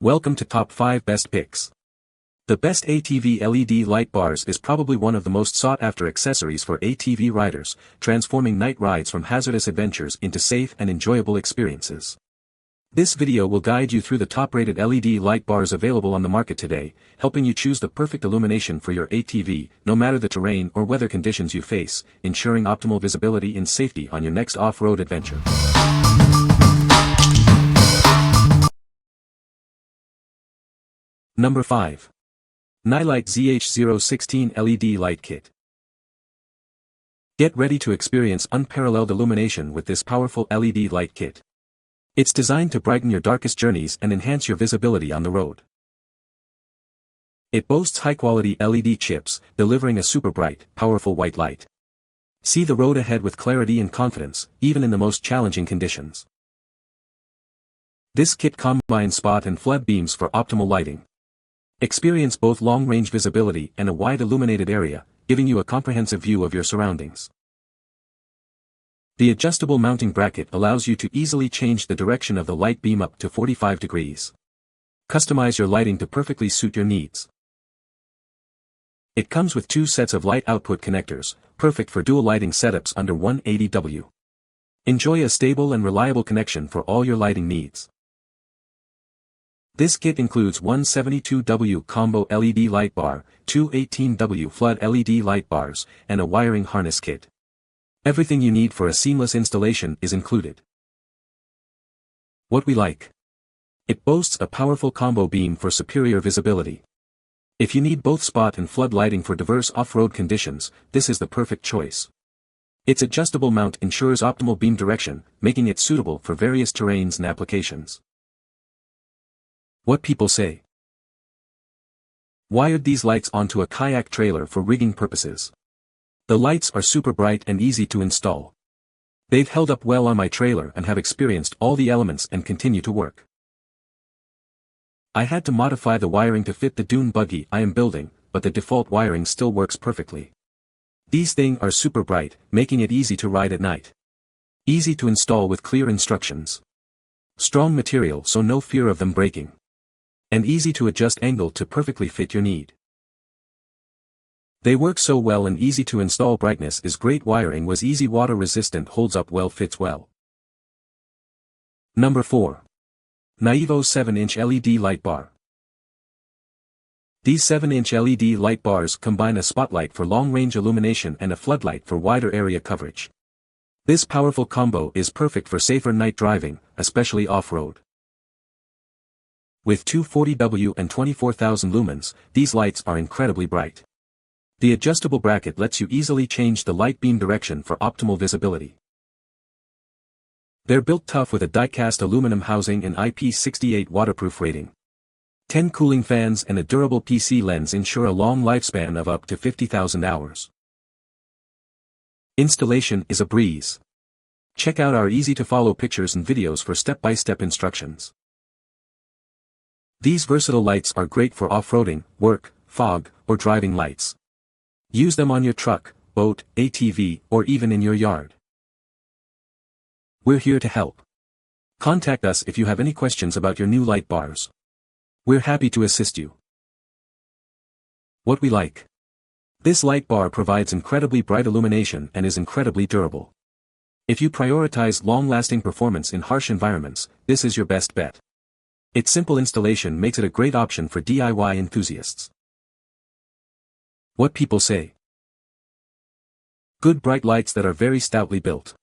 Welcome to Top 5 Best Picks. The best ATV LED light bars is probably one of the most sought-after accessories for ATV riders, transforming night rides from hazardous adventures into safe and enjoyable experiences. This video will guide you through the top-rated LED light bars available on the market today, helping you choose the perfect illumination for your ATV, no matter the terrain or weather conditions you face, ensuring optimal visibility and safety on your next off-road adventure. Number 5. Nilight ZH016 LED Light Kit. Get ready to experience unparalleled illumination with this powerful LED light kit. It's designed to brighten your darkest journeys and enhance your visibility on the road. It boasts high-quality LED chips, delivering a super bright, powerful white light. See the road ahead with clarity and confidence, even in the most challenging conditions. This kit combines spot and flood beams for optimal lighting. Experience both long-range visibility and a wide illuminated area, giving you a comprehensive view of your surroundings. The adjustable mounting bracket allows you to easily change the direction of the light beam up to 45 degrees. Customize your lighting to perfectly suit your needs. It comes with 2 sets of light output connectors, perfect for dual lighting setups under 180W. Enjoy a stable and reliable connection for all your lighting needs. This kit includes one 72W combo LED light bar, 2 18W flood LED light bars, and a wiring harness kit. Everything you need for a seamless installation is included. What we like. It boasts a powerful combo beam for superior visibility. If you need both spot and flood lighting for diverse off-road conditions, this is the perfect choice. Its adjustable mount ensures optimal beam direction, making it suitable for various terrains and applications. What people say. Wired these lights onto a kayak trailer for rigging purposes. The lights are super bright and easy to install. They've held up well on my trailer and have experienced all the elements and continue to work. I had to modify the wiring to fit the dune buggy I am building, but the default wiring still works perfectly. These things are super bright, making it easy to ride at night. Easy to install with clear instructions. Strong material so no fear of them breaking. And easy to adjust angle to perfectly fit your need. They work so well and easy to install. Brightness is great. Wiring was easy. Water resistant. Holds up well. Fits well. Number 4. NAOEVO 7-inch LED Light Bar. These 7-inch LED light bars combine a spotlight for long-range illumination and a floodlight for wider area coverage. This powerful combo is perfect for safer night driving, especially off-road. With 240W and 24,000 lumens, these lights are incredibly bright. The adjustable bracket lets you easily change the light beam direction for optimal visibility. They're built tough with a die-cast aluminum housing and IP68 waterproof rating. 10 cooling fans and a durable PC lens ensure a long lifespan of up to 50,000 hours. Installation is a breeze. Check out our easy-to-follow pictures and videos for step-by-step instructions. These versatile lights are great for off-roading, work, fog, or driving lights. Use them on your truck, boat, ATV, or even in your yard. We're here to help. Contact us if you have any questions about your new light bars. We're happy to assist you. What we like. This light bar provides incredibly bright illumination and is incredibly durable. If you prioritize long-lasting performance in harsh environments, this is your best bet. Its simple installation makes it a great option for DIY enthusiasts. What people say. Good bright lights that are very stoutly built.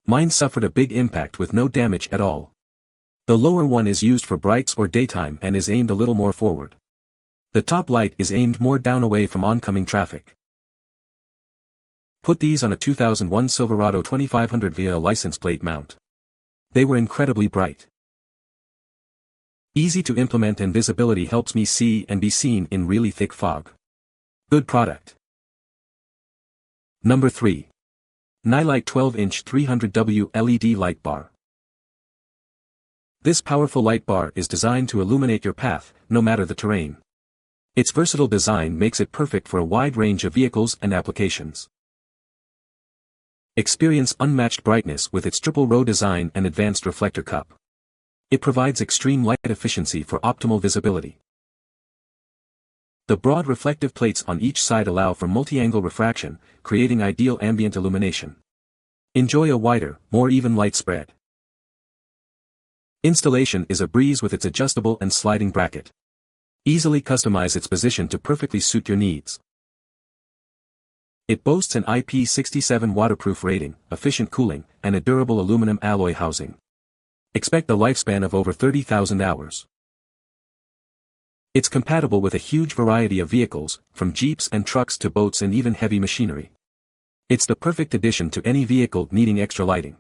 Mine suffered a big impact with no damage at all. The lower one is used for brights or daytime and is aimed a little more forward. The top light is aimed more down away from oncoming traffic. Put these on a 2001 Silverado 2500 via a license plate mount. They were incredibly bright. Easy to implement and visibility helps me see and be seen in really thick fog. Good product. Number 3. Nilight 12-inch 300W LED Light Bar. This powerful light bar is designed to illuminate your path, no matter the terrain. Its versatile design makes it perfect for a wide range of vehicles and applications. Experience unmatched brightness with its triple row design and advanced reflector cup. It provides extreme light efficiency for optimal visibility. The broad reflective plates on each side allow for multi-angle refraction, creating ideal ambient illumination. Enjoy a wider, more even light spread. Installation is a breeze with its adjustable and sliding bracket. Easily customize its position to perfectly suit your needs. It boasts an IP67 waterproof rating, efficient cooling, and a durable aluminum alloy housing. Expect a lifespan of over 30,000 hours. It's compatible with a huge variety of vehicles, from Jeeps and trucks to boats and even heavy machinery. It's the perfect addition to any vehicle needing extra lighting.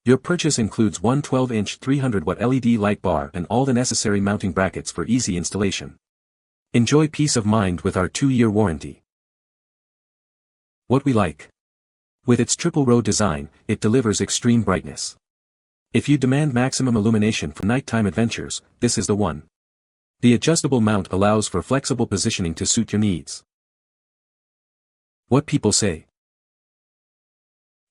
Your purchase includes one 12-inch 300-watt LED light bar and all the necessary mounting brackets for easy installation. Enjoy peace of mind with our 2-year warranty. What we like. With its triple-row design, it delivers extreme brightness. If you demand maximum illumination for nighttime adventures, this is the one. The adjustable mount allows for flexible positioning to suit your needs. What people say.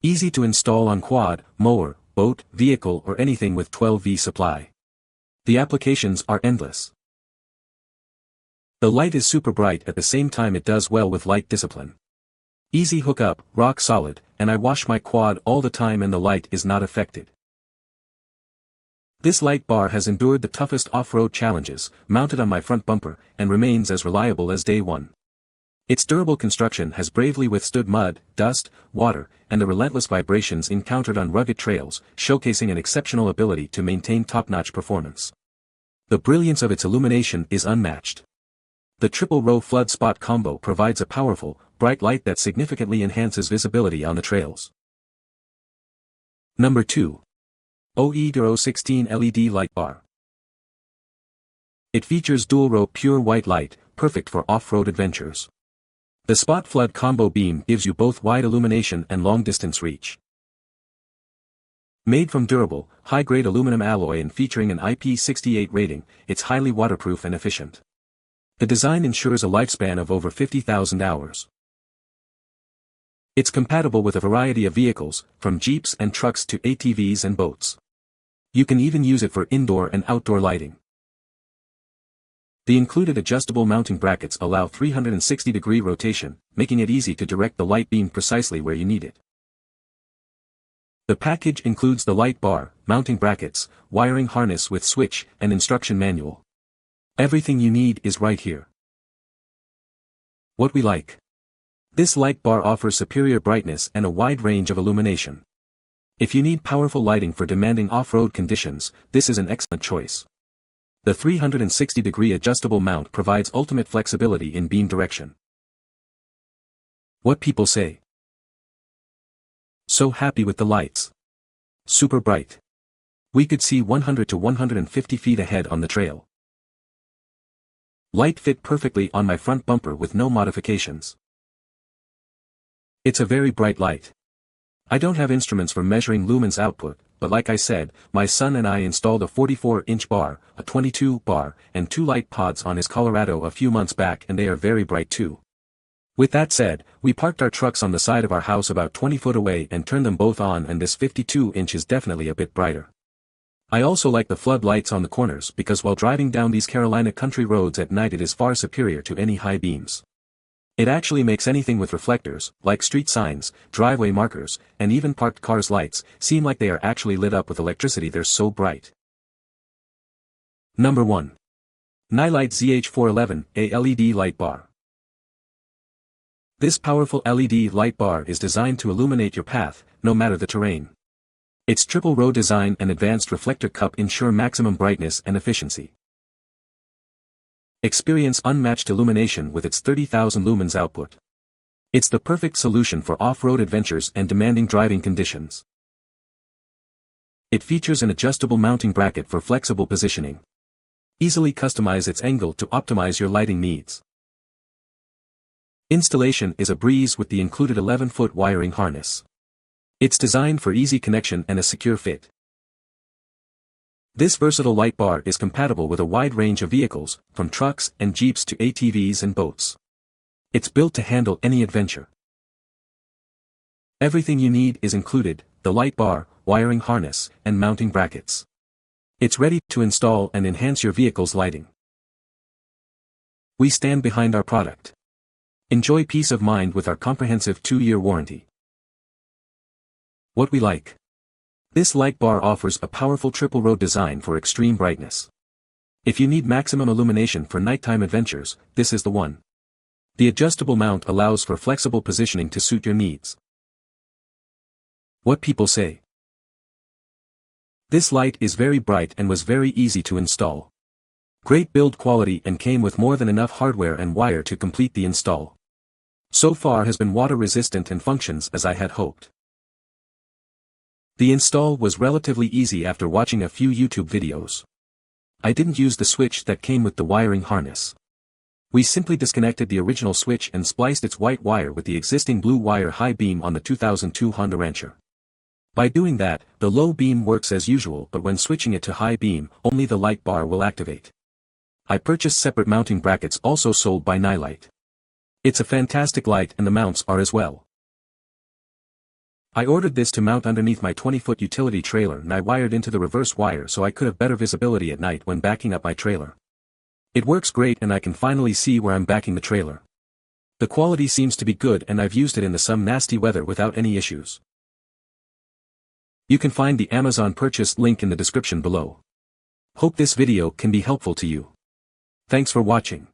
Easy to install on quad, mower, boat, vehicle or anything with 12V supply. The applications are endless. The light is super bright at the same time it does well with light discipline. Easy hookup, rock solid, and I wash my quad all the time and the light is not affected. This light bar has endured the toughest off-road challenges, mounted on my front bumper, and remains as reliable as day one. Its durable construction has bravely withstood mud, dust, water, and the relentless vibrations encountered on rugged trails, showcasing an exceptional ability to maintain top-notch performance. The brilliance of its illumination is unmatched. The triple-row flood spot combo provides a powerful, bright light that significantly enhances visibility on the trails. Number 2. OEDRO 16 LED Light Bar. It features dual-row pure white light, perfect for off-road adventures. The spot flood combo beam gives you both wide illumination and long-distance reach. Made from durable, high-grade aluminum alloy and featuring an IP68 rating, it's highly waterproof and efficient. The design ensures a lifespan of over 50,000 hours. It's compatible with a variety of vehicles, from Jeeps and trucks to ATVs and boats. You can even use it for indoor and outdoor lighting. The included adjustable mounting brackets allow 360-degree rotation, making it easy to direct the light beam precisely where you need it. The package includes the light bar, mounting brackets, wiring harness with switch, and instruction manual. Everything you need is right here. What we like. This light bar offers superior brightness and a wide range of illumination. If you need powerful lighting for demanding off-road conditions, this is an excellent choice. The 360-degree adjustable mount provides ultimate flexibility in beam direction. What people say. So happy with the lights. Super bright. We could see 100 to 150 feet ahead on the trail. Light fit perfectly on my front bumper with no modifications. It's a very bright light. I don't have instruments for measuring lumens output, but like I said, my son and I installed a 44-inch bar, a 22 bar, and 2 light pods on his Colorado a few months back and they are very bright too. With that said, we parked our trucks on the side of our house about 20 foot away and turned them both on and this 52-inch is definitely a bit brighter. I also like the flood lights on the corners because while driving down these Carolina country roads at night it is far superior to any high beams. It actually makes anything with reflectors, like street signs, driveway markers, and even parked cars' lights, seem like they are actually lit up with electricity, they're so bright. Number 1. Nilight ZH411, a LED light bar. This powerful LED light bar is designed to illuminate your path, no matter the terrain. Its triple-row design and advanced reflector cup ensure maximum brightness and efficiency. Experience unmatched illumination with its 30,000 lumens output. It's the perfect solution for off-road adventures and demanding driving conditions. It features an adjustable mounting bracket for flexible positioning. Easily customize its angle to optimize your lighting needs. Installation is a breeze with the included 11-foot wiring harness. It's designed for easy connection and a secure fit. This versatile light bar is compatible with a wide range of vehicles, from trucks and Jeeps to ATVs and boats. It's built to handle any adventure. Everything you need is included, the light bar, wiring harness, and mounting brackets. It's ready to install and enhance your vehicle's lighting. We stand behind our product. Enjoy peace of mind with our comprehensive 2-year warranty. What we like. This light bar offers a powerful triple row design for extreme brightness. If you need maximum illumination for nighttime adventures, this is the one. The adjustable mount allows for flexible positioning to suit your needs. What people say. This light is very bright and was very easy to install. Great build quality and came with more than enough hardware and wire to complete the install. So far has been water resistant and functions as I had hoped. The install was relatively easy after watching a few YouTube videos. I didn't use the switch that came with the wiring harness. We simply disconnected the original switch and spliced its white wire with the existing blue wire high beam on the 2002 Honda Rancher. By doing that, the low beam works as usual, but when switching it to high beam, only the light bar will activate. I purchased separate mounting brackets also sold by Nilight. It's a fantastic light and the mounts are as well. I ordered this to mount underneath my 20-foot utility trailer and I wired into the reverse wire so I could have better visibility at night when backing up my trailer. It works great and I can finally see where I'm backing the trailer. The quality seems to be good and I've used it in some nasty weather without any issues. You can find the Amazon purchase link in the description below. Hope this video can be helpful to you. Thanks for watching.